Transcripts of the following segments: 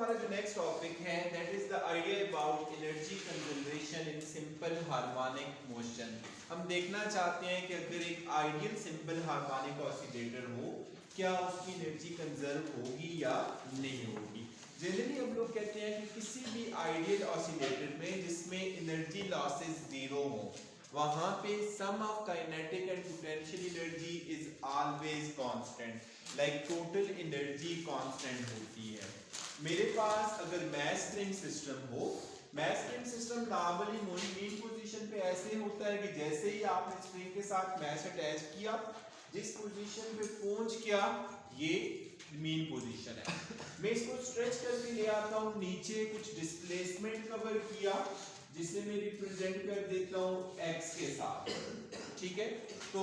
हमारा जो next topic है that is the idea about energy conservation in simple harmonic motion. हम देखना चाहते हैं कि अगर एक आइडियल सिंपल हार्मोनिक ऑसिलेटर हो क्या उसकी एनर्जी कंजर्व होगी या नहीं होगी। जनरली हम लोग कहते हैं कि किसी भी आइडियल ऑसिलेटर में जिसमें एनर्जी लॉसेस जीरो हो वहां पे sum of kinetic and potential energy is always constant, like total energy constant होती है। मेरे पास अगर मैस स्प्रिंग सिस्टम हो, mass spring system normally mean position पे ऐसे होता है कि जैसे ही आपने स्प्रिंग के साथ मैस अटैच किया जिस पोजीशन पे पहुंच गया ये मीन पोजीशन है। मैं इसको स्ट्रेच करके ले आता हूं नीचे, कुछ डिस्प्लेसमेंट कवर किया जिसे मैं रिप्रेजेंट कर देता हूं x के साथ। ठीक है, तो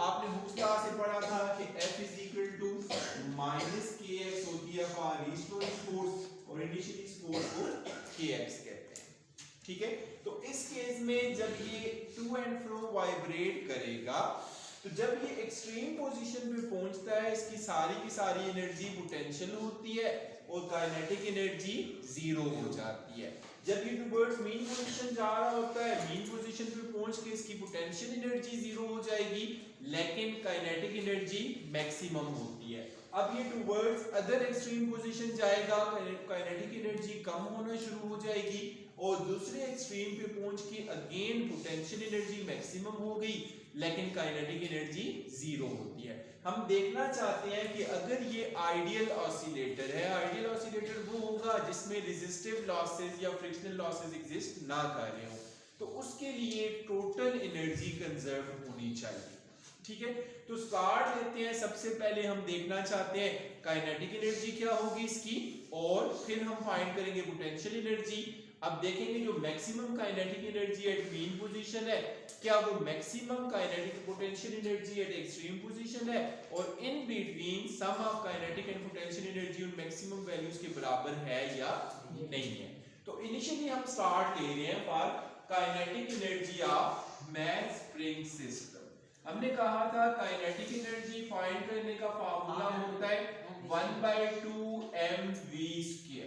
आपने हुक्स से पढ़ा था कि F is equal to minus kx होती है फॉर रिस्टोरिंग फोर्स और इनिशियली फोर्स को kx कहते हैं। ठीक है, तो इस केस में जब ये टू एंड फ्रो वाइब्रेट करेगा तो जब ये एक्सट्रीम पोजीशन पे पहुंचता है इसकी सारी की सारी एनर्जी पोटेंशियल होती है और काइनेटिक एनर्जी जीरो हो जाती है। जब ये टुवर्ड्स मीन पोजीशन जा रहा होता है मीन पोजीशन पे पहुंच के इसकी पोटेंशियल एनर्जी जीरो हो जाएगी लेकिन काइनेटिक एनर्जी मैक्सिमम होती है। अब ये टुवर्ड्स अदर एक्सट्रीम पोजीशन जाएगा, काइनेटिक एनर्जी कम होना शुरू हो जाएगी और दूसरे एक्सट्रीम पे पहुंच के अगेन पोटेंशियल एनर्जी मैक्सिमम हो गई लेकिन काइनेटिक एनर्जी जीरो होती है। हम देखना चाहते हैं कि अगर ये आइडियल ऑसिलेटर है, आइडियल ऑसिलेटर वो होगा जिसमें रेजिस्टिव लॉसेस या फ्रिक्शनल लॉसेस एग्जिस्ट ना कर रहे हो, तो उसके लिए टोटल एनर्जी कंजर्व होनी चाहिए। ठीक है, तो स्टार्ट लेते हैं। सबसे पहले हम देखना चाहते हैं काइनेटिक एनर्जी क्या होगी इसकी और फिर हम फाइंड करेंगे पोटेंशियल एनर्जी। अब देखेंगे जो maximum kinetic energy at mean position है क्या वो maximum kinetic potential energy at extreme position है और in between sum of kinetic and potential energy उन मैक्सिमम वैल्यूज के बराबर है या नहीं है। तो इनिशियली हम स्टार्ट ले रहे हैं for kinetic energy of mass spring system. हमने कहा था काइनेटिक एनर्जी फाइंड करने का फार्मूला होता है 1/2 mv²,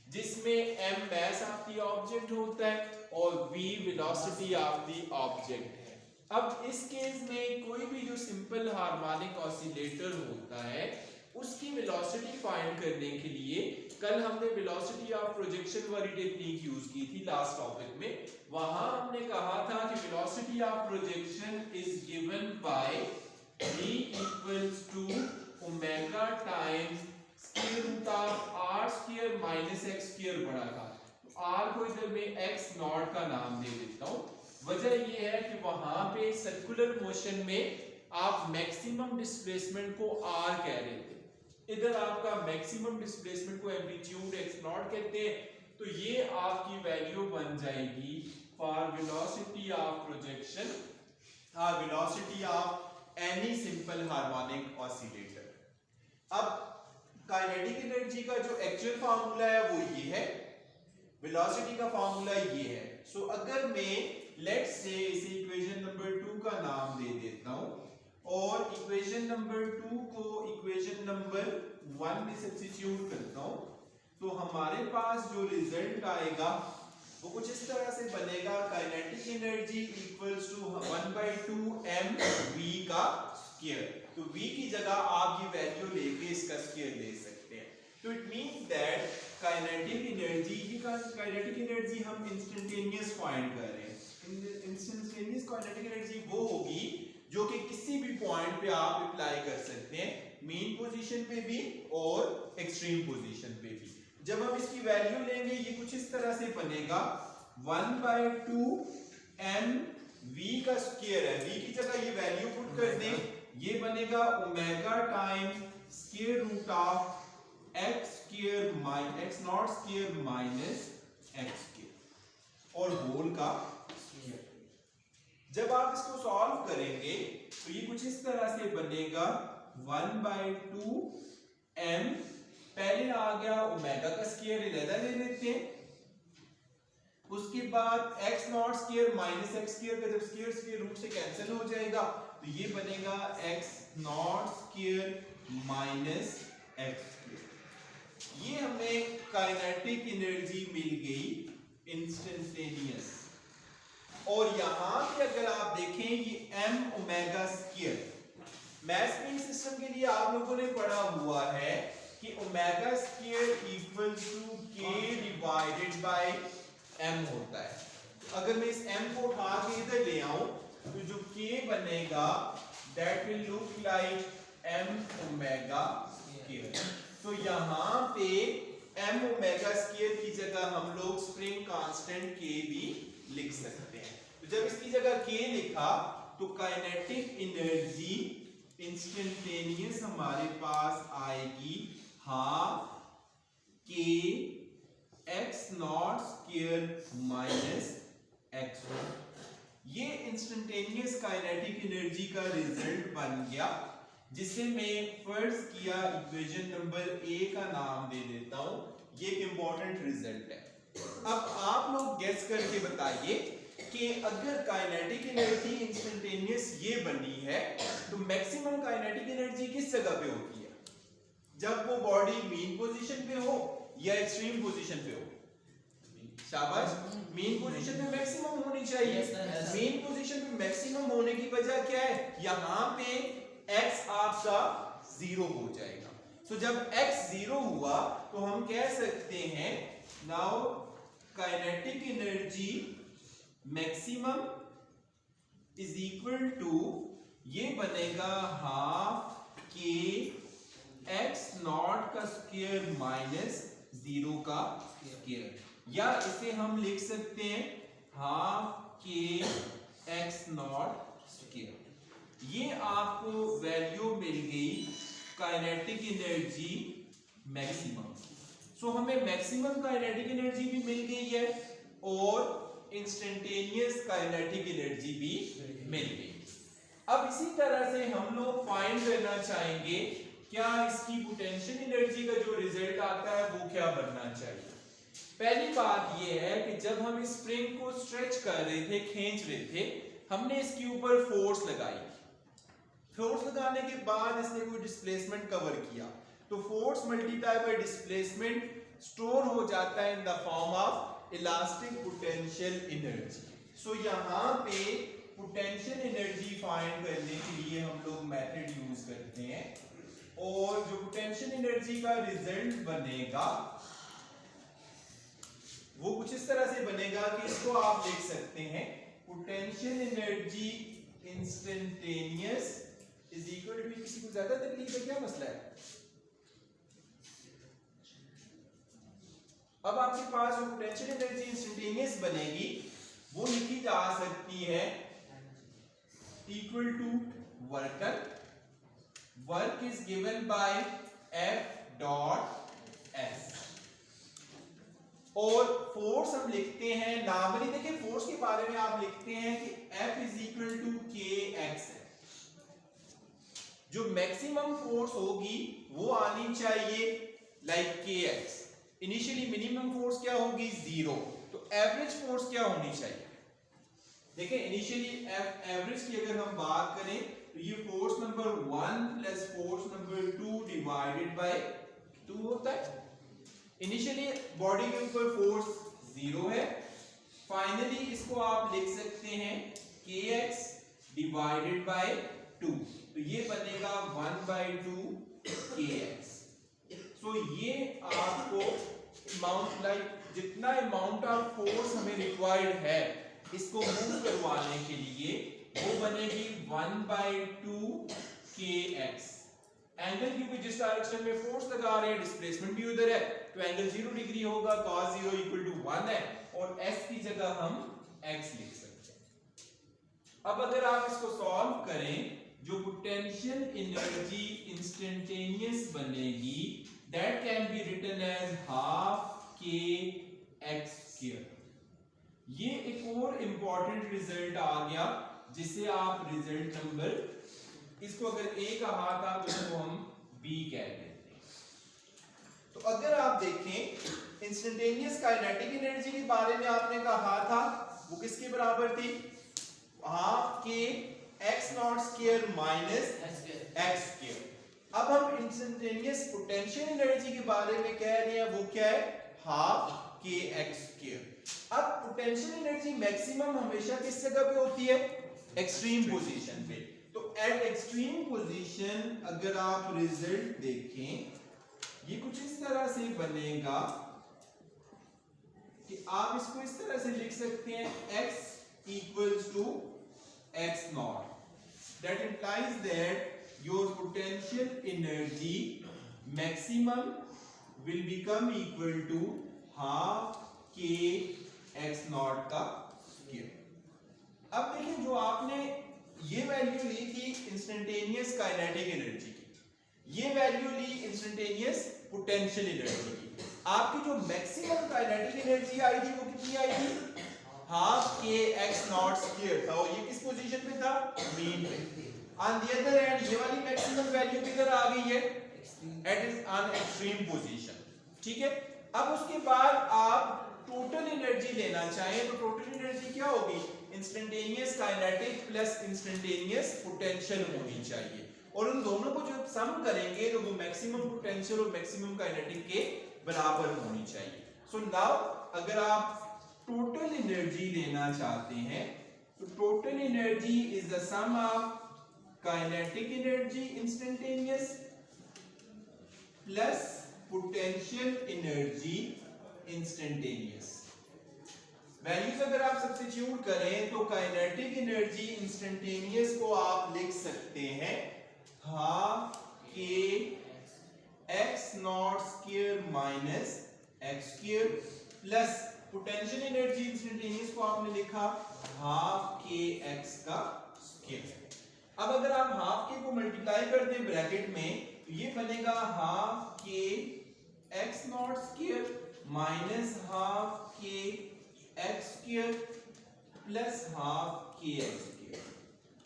जिसमें m mass of the object होता है और v velocity of the object है। अब इस केस में कोई भी जो सिंपल हार्मोनिक ऑसिलेटर होता है उसकी वेलोसिटी फाइंड करने के लिए कल हमने वेलोसिटी ऑफ प्रोजेक्शन वाली टेक्निक यूज की थी लास्ट टॉपिक में। वहां हमने कहा था कि velocity of projection is given by v equals to omega times square root of r square minus x square बड़ा था। तो r को इधर मैं x नॉट का नाम दे देता हूं। वजह यह है कि वहां पे सर्कुलर मोशन में आप मैक्सिमम डिस्प्लेसमेंट को r कह रहे थे, इधर आपका मैक्सिमम डिस्प्लेसमेंट को एम्पलीट्यूड x नॉट कहते हैं। तो ये आपकी वैल्यू बन जाएगी for velocity of projection, velocity of any simple harmonic oscillator. अब काइनेटिक एनर्जी का जो एक्चुअल फार्मूला है वो ये है, वेलोसिटी का फार्मूला ये है। सो अगर मैं लेट्स से इसे इक्वेशन नंबर 2 का नाम दे देता हूं और इक्वेशन नंबर 2 को इक्वेशन नंबर 1 में सब्स्टिट्यूट करता हूं तो हमारे पास जो रिजल्ट आएगा वो कुछ इस तरह से बनेगा, kinetic energy equals to 1/2 mv का स्क्वायर। तो v की जगह आप ये वैल्यू लेके इसका स्क्वायर ले सकते हैं। तो it means that kinetic energy हम इंस्टेंटेनियस फाइंड कर रहे हैं। इंस्टेंटेनियस काइनेटिक एनर्जी वो होगी जो कि किसी भी पॉइंट पे आप अप्लाई कर सकते हैं, मीन पोजीशन पे भी और एक्सट्रीम पोजीशन पे भी। जब हम इसकी वैल्यू लेंगे ये कुछ इस तरह से बनेगा 1/2 mv का स्क्वायर है, v की जगह ये वैल्यू पुट कर दें, ये बनेगा omega times square root of x square minus x not square minus x square और होल का स्क्वायर। जब आप इसको सॉल्व करेंगे तो ये कुछ इस तरह से बनेगा 1/2 m, पहले आ गया ओमेगा का स्क्वायर अलग ले लेते हैं, उसके बाद x not square minus x square का जब स्क्वायर स्क्वायर रूट से कैंसिल हो जाएगा तो ये बनेगा x not square minus x square. ये हमने काइनेटिक एनर्जी मिल गई इंस्टेंटेनियस। और यहां पे अगर आप देखें ये m omega square, mass spring system के लिए आप लोगों ने पढ़ा हुआ है कि omega square equals to k divided by m होता है। तो अगर मैं इस m को उठा के इधर ले आऊं तो जो k बनेगा that will look like m omega square. तो यहाँ पे m ओमेगा स्क्वायर की जगह हम लोग स्प्रिंग कांस्टेंट k भी लिख सकते हैं। तो जब इसकी जगह k लिखा तो काइनेटिक एनर्जी इंस्टेंटेनियस हमारे पास आएगी half k x not square minus x। ये इंस्टेंटेनियस काइनेटिक एनर्जी का रिजल्ट बन गया, जिसे मैं फर्ज किया इक्वेशन नंबर ए का नाम दे देता हूं। ये एक इंपॉर्टेंट रिजल्ट है। अब आप लोग गेस करके बताइए कि अगर काइनेटिक एनर्जी इंस्टेंटेनियस ये बनी है तो मैक्सिमम काइनेटिक एनर्जी किस जगह पे होती है? जब वो बॉडी मीन पोजीशन पे हो या एक्सट्रीम पोजीशन पे हो? शाबाश, मीन पोजीशन पे मैक्सिमम होनी चाहिए। मीन पोजीशन पे मैक्सिमम होने की वजह क्या है? यहां पे x आपका 0 हो जाएगा। तो जब x 0 हुआ तो हम कह सकते हैं now kinetic energy maximum is equal to, ये बनेगा हाफ k x नॉट का स्क्वायर माइनस 0 का स्क्वायर, या इसे हम लिख सकते हैं half k x not square. ये आपको वैल्यू मिल गई काइनेटिक एनर्जी मैक्सिमम। सो हमें मैक्सिमम काइनेटिक एनर्जी भी मिल गई है और इंस्टेंटेनियस काइनेटिक एनर्जी भी मिल गई। अब इसी तरह से हम लोग फाइंड करना चाहेंगे क्या इसकी पोटेंशियल एनर्जी का जो रिजल्ट आता है वो क्या बनना चाहिए। पहली बात ये है कि जब हम इस स्प्रिंग को स्ट्रेच कर रहे थे, खींच रहे थे, हमने इसके ऊपर फोर्स लगाई। फोर्स लगाने के बाद इसने कोई डिस्प्लेसमेंट कवर किया, तो force multiply by displacement store हो जाता है in the form of elastic potential energy. So यहाँ पे पोटेंशियल एनर्जी फाइंड करने के लिए हम लोग मेथड यूज करते हैं, और जो पोटेंशियल एनर्जी का रिजल्ट बनेगा वो कुछ इस तरह से बनेगा कि इसको आप लिख सकते हैं potential energy instantaneous is equal to, किसी को ज्यादा तकलीफ है क्या मसला है? अब आपके पास जो पोटेंशियल एनर्जी इंस्टेंटेनियस बनेगी वो लिखी जा सकती है equal to work done. Work is given by F dot S, और फोर्स हम लिखते हैं नॉर्मली, देखिए फोर्स के बारे में आप लिखते हैं कि F is equal to kx है। जो मैक्सिमम फोर्स होगी वो आनी चाहिए like kx। Initially minimum force क्या होगी? 0। तो एवरेज फोर्स क्या होनी चाहिए? देखिए इनिशियली एवरेज की अगर हम बात करें तो ये force number 1 plus force number 2 divided by 2 होता है। इनिशियली बॉडी के ऊपर फोर्स 0 है, फाइनली इसको आप लिख सकते हैं kx डिवाइडेड बाय 2, तो ये बनेगा 1/2 kx। सो ये आपको अमाउंट लाइक जितना अमाउंट ऑफ फोर्स हमें रिक्वायर्ड है इसको मूव करवाने के लिए वो बनेगी 1/2 kx। एंगल क्योंकि जिस डायरेक्शन में फोर्स लगा रहे हैं डिस्प्लेसमेंट भी उधर है, तो एंगल 0 डिग्री होगा, cos 0 इक्वल टू 1 है, और s की जगह हम x लिख सकते हैं। अब अगर आप इसको सॉल्व करें, जो पोटेंशियल एनर्जी इंस्टेंटेनियस बनेगी that can be written as half k x square. ये एक और इंपॉर्टेंट रिजल्ट आ गया जिसे आप रिजल्ट नंबर, इसको अगर A कहा था तो इसको हम B कह देते हैं। तो अगर आप देखें इंस्टेंटेनियस काइनेटिक एनर्जी के बारे में आपने कहा था वो किसके बराबर थी? Half k x not square minus x square. अब हम इंस्टेंटेनियस पोटेंशियल एनर्जी के बारे में कह रहे हैं वो क्या है? हाफ के एक्स स्क्वायर। अब पोटेंशियल एनर्जी मैक्सिमम हमेशा किस जगह पे होती है? एक्सट्रीम पोजीशन पे। तो एट एक्सट्रीम पोजीशन अगर आप रिजल्ट देखें, ये कुछ इस तरह से बनेगा कि आप इसको इस तरह से लिख सकते हैं, x equals to x naught. That implies that your potential energy maximum will become equal to half k x naught का स्क्वायर। अब देखिए, जो आपने ये वैल्यू ली थी इंस्टेंटेनियस काइनेटिक एनर्जी की, ये वैल्यू ली इंस्टेंटेनियस पोटेंशियल एनर्जी की, आपकी जो मैक्सिमम काइनेटिक एनर्जी आई थी वो कितनी आई थी? हाफ के एक्स नॉट स्क्वायर था, और ये किस पोजीशन पे था? मीन पे। ऑन द अदर हैंड ये वाली मैक्सिमम वैल्यू किधर आ गई है? It is on extreme position. ठीक है, अब उसके बाद आप टोटल एनर्जी लेना चाहें तो टोटल एनर्जी क्या होगी? Instantaneous kinetic plus instantaneous potential होनी चाहिए, और उन दोनों को जब सम करेंगे तो वो मैक्सिमम पोटेंशियल और मैक्सिमम काइनेटिक के बराबर होनी चाहिए। सो नाउ अगर आप टोटल एनर्जी लेना चाहते हैं तो total energy is the sum of kinetic energy instantaneous plus potential energy instantaneous. Values अगर आप सब्स्टिट्यूट करें तो काइनेटिक एनर्जी इंस्टेंटेनियस को आप लिख सकते हैं हाफ के x naught square minus x square, plus potential energy instantaneous को आपने लिखा हाफ के एक्स का स्क्वायर। अब अगर आप हाफ के को मल्टीप्लाई कर दें ब्रैकेट में तो ये बनेगा हाफ के x naught square minus half के एक्स स्क्वायर प्लस हाफ के एक्स स्क्वायर।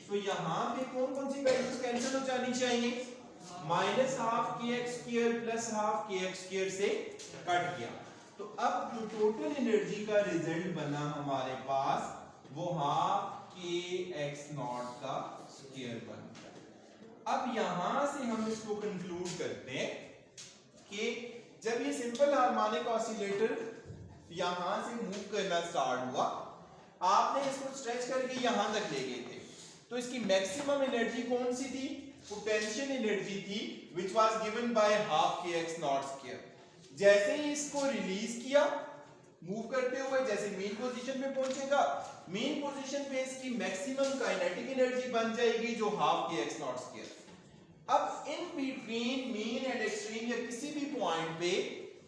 तो यहां पे कौन कौन सी वैल्यूज कैंसिल हो जानी चाहिए? माइनस हाफ के एक्स स्क्वायर प्लस हाफ के एक्स स्क्वायर से कट गया। तो अब जो टोटल एनर्जी का रिजल्ट बना हमारे पास वो हाफ के एक्स नॉट का स्क्वायर बन गया। अब यहां से हम इसको कंक्लूड करते हैं कि जब ये सिंपल हार्मोनिक ऑसिलेटर यहां से मूव करना स्टार्ट हुआ, आपने इसको स्ट्रेच करके यहां तक ले गए थे, तो इसकी मैक्सिमम एनर्जी कौन सी थी? पोटेंशियल एनर्जी थी which was given by half के एक्स नॉट स्क्वायर। जैसे ही इसको रिलीज किया मूव करते हुए, जैसे मेन पोजीशन पे पहुंचेगा, मेन पोजीशन पे इसकी मैक्सिमम काइनेटिक एनर्जी बन जाएगी जो हाफ के एक्स नॉट स्क्वायर। अब in between mean and extreme या किसी भी पॉइंट पे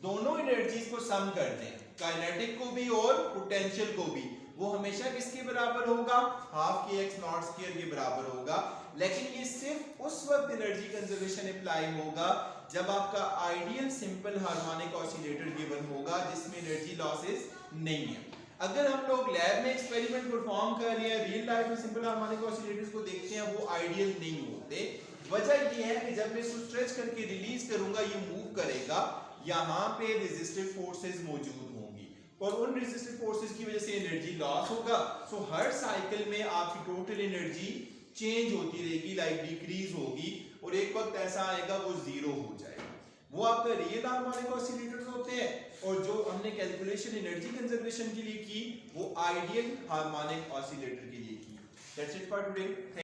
दोनों एनर्जीज को सम कर दें, काइनेटिक को भी और पोटेंशियल को भी, वो हमेशा किसके बराबर होगा? हाफ के एक्स नॉट स्क्वायर के बराबर होगा। लेकिन ये सिर्फ उस वक्त एनर्जी कंजर्वेशन अप्लाई होगा जब आपका ideal simple harmonic oscillator given होगा जिसमें एनर्जी लॉसेस नहीं है। अगर हम लोग लैब में एक्सपेरिमेंट परफॉर्म कर रहे हैं, रियल लाइफ में सिंपल हार्मोनिक ऑसिलेटर्स को देखते हैं, वो आइडियल नहीं होते। वजह ये है कि जब मैं इसको स्ट्रेच करके रिलीज करूंगा ये मूव करेगा, यहाँ पे रेजिस्टिव फोर्सेस मौजूद होंगी और उन रेजिस्टिव फोर्सेस की वजह से एनर्जी लॉस होगा। सो हर साइकिल में आपकी टोटल एनर्जी चेंज होती रहेगी, लाइक डिक्रीज होगी, और एक वक्त ऐसा आएगा वो जीरो हो जाएगा। वो आपका रियल हार्मोनिक ऑसिलेटर्स होते हैं, और जो हमने कैलकुलेशन एनर्जी कंजर्वेशन के लिए की वो आइडियल हार्मोनिक ऑसिलेटर के लिए की। That's it for today.